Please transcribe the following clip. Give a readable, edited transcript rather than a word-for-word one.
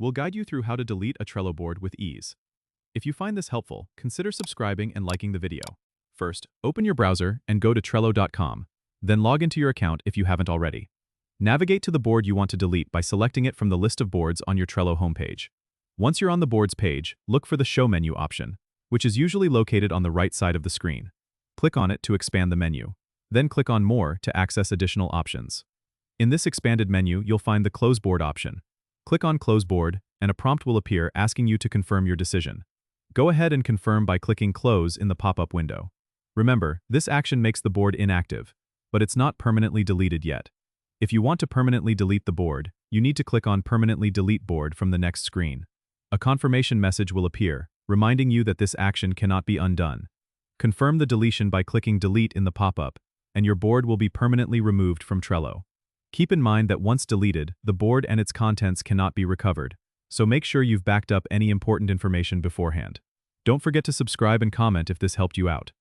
we'll guide you through how to delete a Trello board with ease. If you find this helpful, consider subscribing and liking the video. First, open your browser and go to Trello.com. Then log into your account if you haven't already. Navigate to the board you want to delete by selecting it from the list of boards on your Trello homepage. Once you're on the board's page, look for the Show menu option, which is usually located on the right side of the screen. Click on it to expand the menu. Then click on More to access additional options. In this expanded menu, you'll find the Close Board option. Click on Close Board, and a prompt will appear asking you to confirm your decision. Go ahead and confirm by clicking Close in the pop-up window. Remember, this action makes the board inactive, but it's not permanently deleted yet. If you want to permanently delete the board, you need to click on Permanently Delete Board from the next screen. A confirmation message will appear, reminding you that this action cannot be undone. Confirm the deletion by clicking Delete in the pop-up, and your board will be permanently removed from Trello. Keep in mind that once deleted, the board and its contents cannot be recovered, so make sure you've backed up any important information beforehand. Don't forget to subscribe and comment if this helped you out.